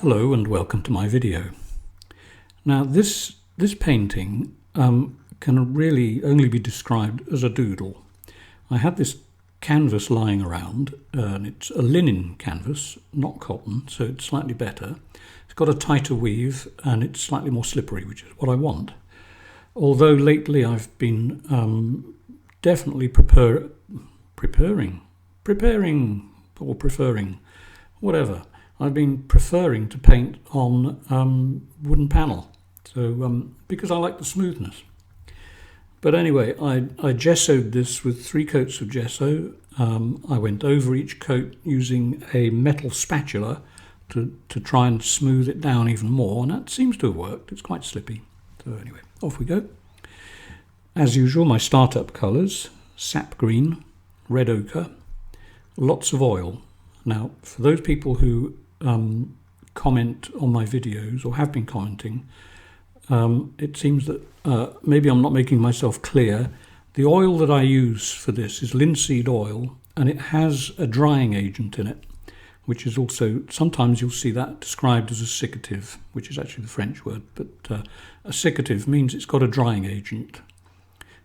Hello and welcome to my video. Now this painting can really only be described as a doodle. I had this canvas lying around and it's a linen canvas, not cotton, so it's slightly better. It's got a tighter weave and it's slightly more slippery, which is what I want. Although lately I've been definitely preferring, whatever. I've been preferring to paint on wooden panel, so because I like the smoothness. But anyway, I gessoed this with 3 coats of gesso. I went over each coat using a metal spatula to try and smooth it down even more, and that seems to have worked. It's quite slippy. So anyway, off we go. As usual, my startup colours: sap green, red ochre, lots of oil. Now, for those people who comment on my videos or have been commenting, it seems that maybe I'm not making myself clear. The oil that I use for this is linseed oil, and it has a drying agent in it, which is also, sometimes you'll see that described as a cicative, which is actually the French word, but a cicative means it's got a drying agent.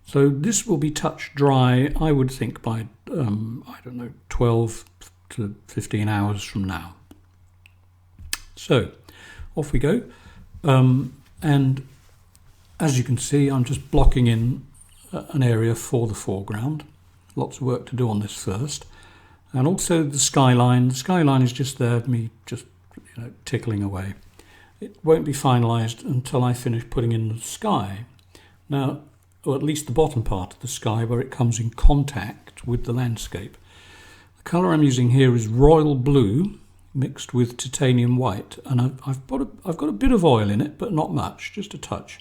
So this will be touch dry, I would think, by, I don't know, 12 to 15 hours from now. So off we go, and as you can see, I'm just blocking in an area for the foreground. Lots of work to do on this first, and also the skyline. The skyline is just there, me just tickling away. It won't be finalised until I finish putting in the sky. Now, or at least the bottom part of the sky where it comes in contact with the landscape. The colour I'm using here is royal blue mixed with titanium white, and I've got a bit of oil in it, but not much, just a touch,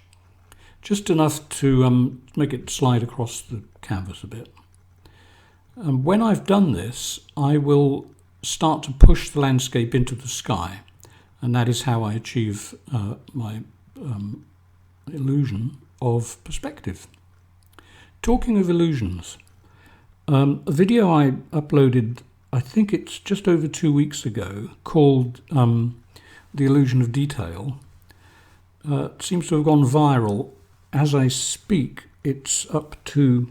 just enough to make it slide across the canvas a bit. And when I've done this, I will start to push the landscape into the sky, and that is how I achieve my illusion of perspective. Talking of illusions, a video I uploaded, I think it's just over 2 weeks ago, called The Illusion of Detail, seems to have gone viral. As I speak, it's up to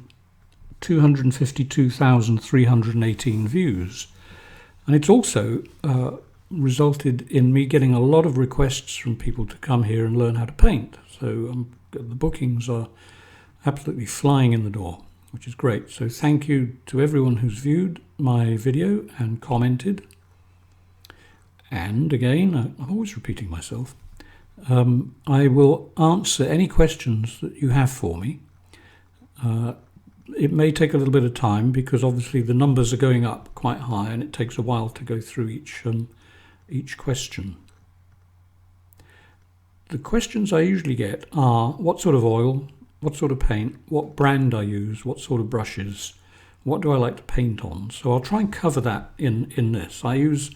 252,318 views. And it's also resulted in me getting a lot of requests from people to come here and learn how to paint. So the bookings are absolutely flying in the door, which is great. So thank you to everyone who's viewed my video and commented. And again, I'm always repeating myself, I will answer any questions that you have for me. It may take a little bit of time because obviously the numbers are going up quite high and it takes a while to go through each question. The questions I usually get are: what sort of oil, what sort of paint, what brand I use, what sort of brushes, what do I like to paint on? So I'll try and cover that in this. I use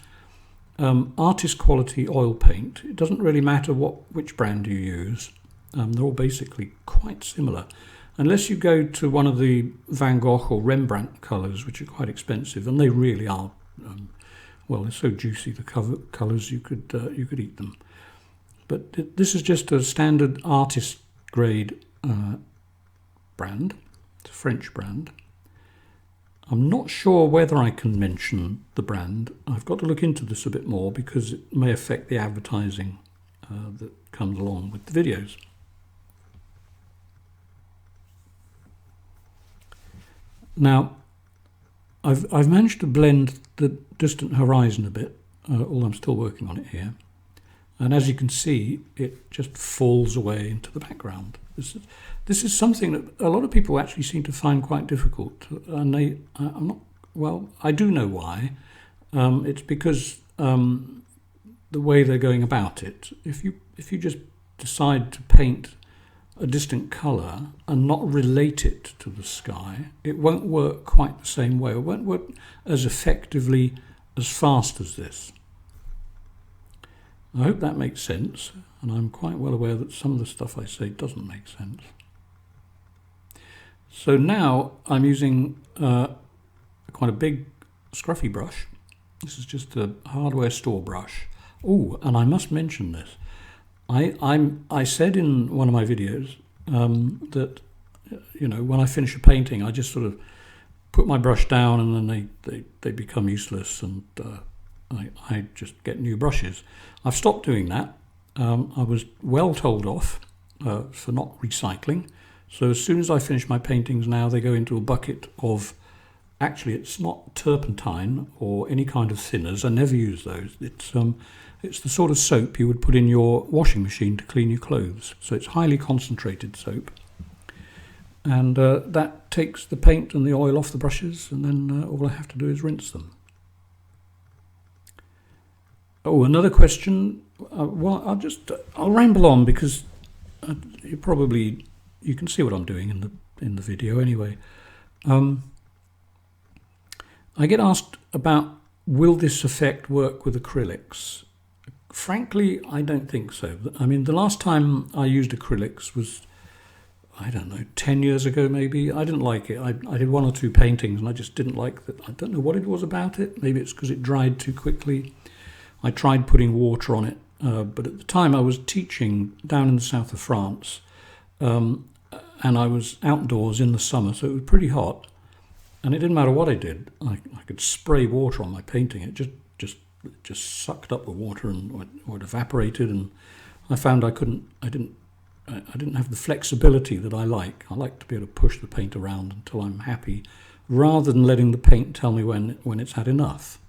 artist quality oil paint. It doesn't really matter which brand you use. They're all basically quite similar. Unless you go to one of the Van Gogh or Rembrandt colours, which are quite expensive, and they really are, well, they're so juicy, the colours, you could eat them. But this is just a standard artist grade brand. It's a French brand. I'm not sure whether I can mention the brand. I've got to look into this a bit more because it may affect the advertising that comes along with the videos. Now, I've managed to blend the distant horizon a bit, although I'm still working on it here. And as you can see, it just falls away into the background. This is something that a lot of people actually seem to find quite difficult, and I do know why. It's because the way they're going about it. If you just decide to paint a distant colour and not relate it to the sky, it won't work quite the same way. It won't work as effectively, as fast as this. I hope that makes sense, and I'm quite well aware that some of the stuff I say doesn't make sense. So now I'm using quite a big scruffy brush. This is just a hardware store brush. Oh, and I must mention this. I said in one of my videos that, you know, when I finish a painting, I just sort of put my brush down and then they become useless, and I just get new brushes. I've stopped doing that. I was well told off for not recycling. So as soon as I finish my paintings now, they go into a bucket of, actually it's not turpentine or any kind of thinners. I never use those. It's the sort of soap you would put in your washing machine to clean your clothes. So it's highly concentrated soap. And that takes the paint and the oil off the brushes, and then all I have to do is rinse them. Oh, another question. Well, I'll ramble on because you can see what I'm doing in the video anyway. I get asked about, will this effect work with acrylics? Frankly, I don't think so. I mean, the last time I used acrylics was, I don't know, 10 years ago maybe. I didn't like it. I did one or two paintings and I just didn't like that. I don't know what it was about it. Maybe it's because it dried too quickly. I tried putting water on it, but at the time I was teaching down in the south of France, and I was outdoors in the summer, so it was pretty hot, and it didn't matter what I did. I could spray water on my painting. It just sucked up the water and or it evaporated, and I found I didn't have the flexibility that I like. I like to be able to push the paint around until I'm happy, rather than letting the paint tell me when it's had enough.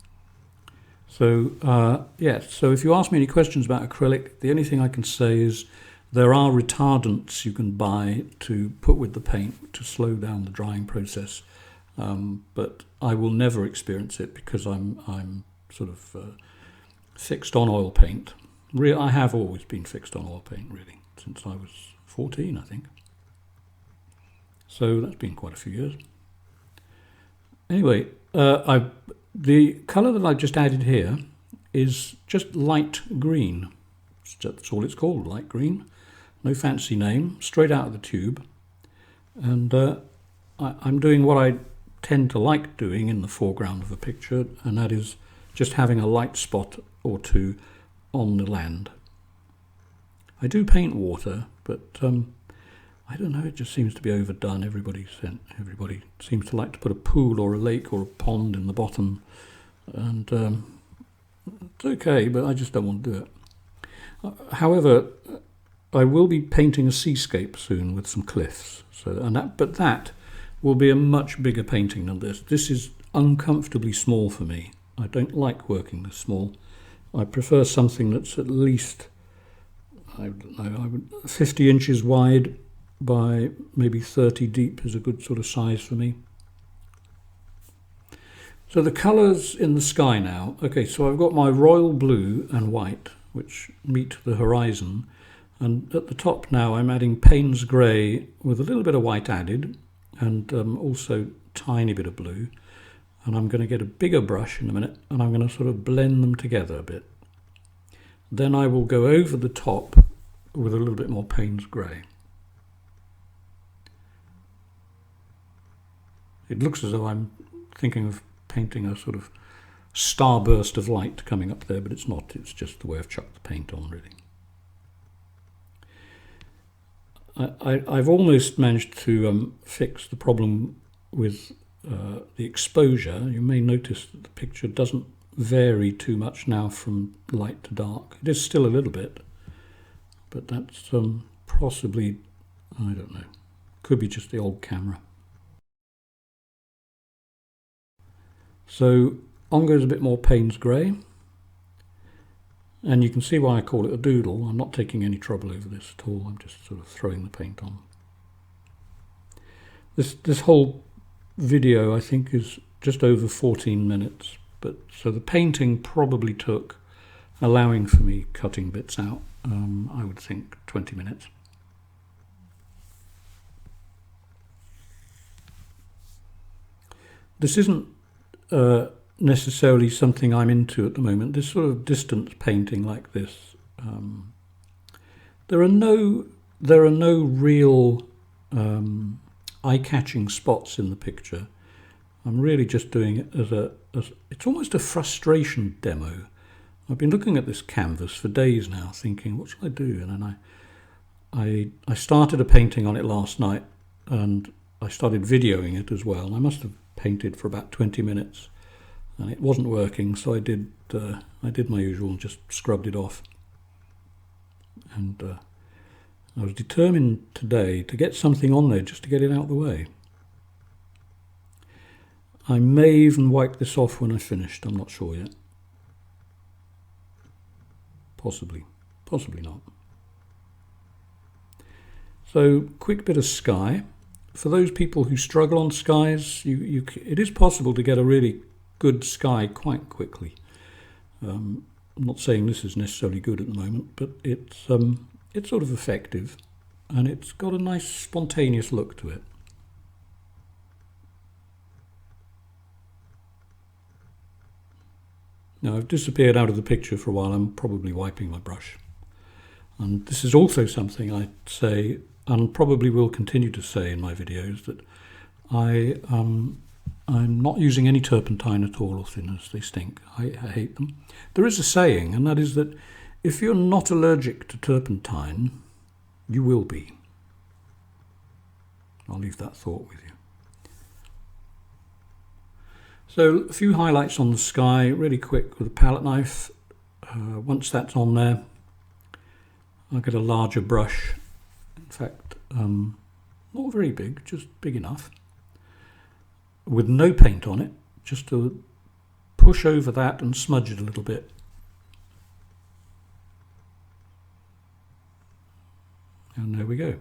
So yes, so if you ask me any questions about acrylic, the only thing I can say is there are retardants you can buy to put with the paint to slow down the drying process, but I will never experience it because I'm sort of fixed on oil paint. I have always been fixed on oil paint, really, since I was 14, I think. So that's been quite a few years. Anyway, the colour that I've just added here is just light green. That's all it's called, light green. No fancy name, straight out of the tube. And I'm doing what I tend to like doing in the foreground of a picture, and that is just having a light spot or two on the land. I do paint water, but I don't know, it just seems to be overdone. Everybody seems to like to put a pool or a lake or a pond in the bottom, and it's okay, but I just don't want to do it. However, I will be painting a seascape soon with some cliffs, but that will be a much bigger painting than this. This is uncomfortably small for me. I don't like working this small. I prefer something that's at least, I don't know, 50 inches wide by maybe 30 deep is a good sort of size for me. So the colours in the sky now. Okay, so I've got my royal blue and white, which meet the horizon. And at the top now I'm adding Payne's grey with a little bit of white added, and also tiny bit of blue. And I'm going to get a bigger brush in a minute, and I'm going to sort of blend them together a bit. Then I will go over the top with a little bit more Payne's grey. It looks as though I'm thinking of painting a sort of starburst of light coming up there, but it's not. It's just the way I've chucked the paint on, really. I've almost managed to fix the problem with the exposure. You may notice that the picture doesn't vary too much now from light to dark. It is still a little bit, but that's possibly, I don't know, could be just the old camera. So on goes a bit more Payne's grey, and you can see why I call it a doodle. I'm not taking any trouble over this at all. I'm just sort of throwing the paint on. This whole video I think is just over 14 minutes, but so the painting probably took, allowing for me cutting bits out, I would think 20 minutes. This isn't necessarily something I'm into at the moment. This sort of distance painting like this, there are no real eye-catching spots in the picture. I'm really just doing it as it's almost a frustration demo. I've been looking at this canvas for days now, thinking, what shall I do? And then I started a painting on it last night, and I started videoing it as well. I must have painted for about 20 minutes, and it wasn't working, so I did my usual and just scrubbed it off. And I was determined today to get something on there just to get it out of the way. I may even wipe this off when I finished, I'm not sure yet. Possibly not. So, quick bit of sky. For those people who struggle on skies, it is possible to get a really good sky quite quickly. I'm not saying this is necessarily good at the moment, but it's sort of effective, and it's got a nice spontaneous look to it. Now, I've disappeared out of the picture for a while. I'm probably wiping my brush. And this is also something I say, and probably will continue to say in my videos, that I'm not using any turpentine at all or thinners. They stink. I hate them. There is a saying, and that is that if you're not allergic to turpentine, you will be. I'll leave that thought with you. So a few highlights on the sky, really quick with a palette knife. Once that's on there, I'll get a larger brush. In fact, not very big, just big enough, with no paint on it, just to push over that and smudge it a little bit. And there we go.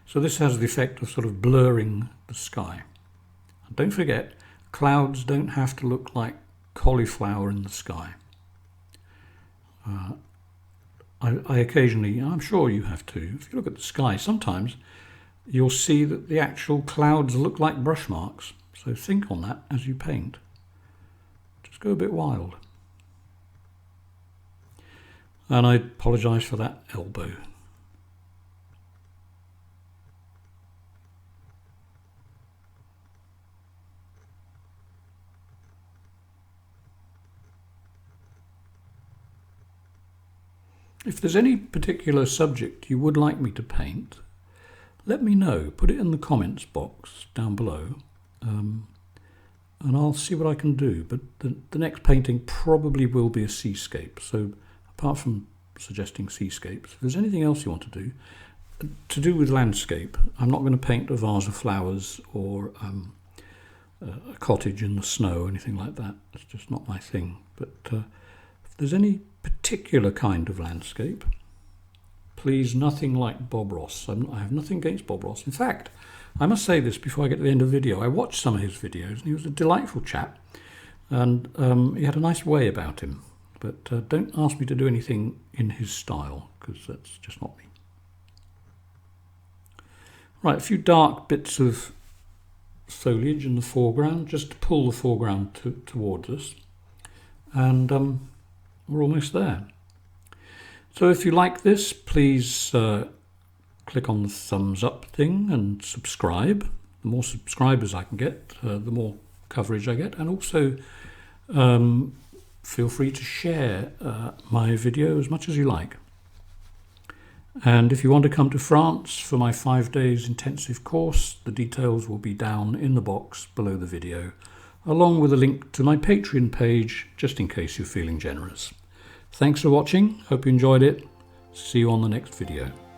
So this has the effect of sort of blurring the sky. And don't forget, clouds don't have to look like cauliflower in the sky. I occasionally, I'm sure you have too, if you look at the sky, sometimes you'll see that the actual clouds look like brush marks. So think on that as you paint. Just go a bit wild. And I apologise for that elbow. If there's any particular subject you would like me to paint, let me know. Put it in the comments box down below, and I'll see what I can do. But the next painting probably will be a seascape. So apart from suggesting seascapes, if there's anything else you want to do with landscape, I'm not going to paint a vase of flowers or a cottage in the snow or anything like that. It's just not my thing. But if there's any particular kind of landscape, please, nothing like Bob Ross. I have nothing against Bob Ross. In fact, I must say this before I get to the end of the video. I watched some of his videos and he was a delightful chap, and he had a nice way about him. But don't ask me to do anything in his style, because that's just not me. Right, a few dark bits of foliage in the foreground, just to pull the foreground towards us. And we're almost there. So if you like this, please click on the thumbs up thing and subscribe. The more subscribers I can get, the more coverage I get. And also feel free to share my video as much as you like. And if you want to come to France for my 5 days intensive course, the details will be down in the box below the video, along with a link to my Patreon page, just in case you're feeling generous. Thanks for watching, hope you enjoyed it. See you on the next video.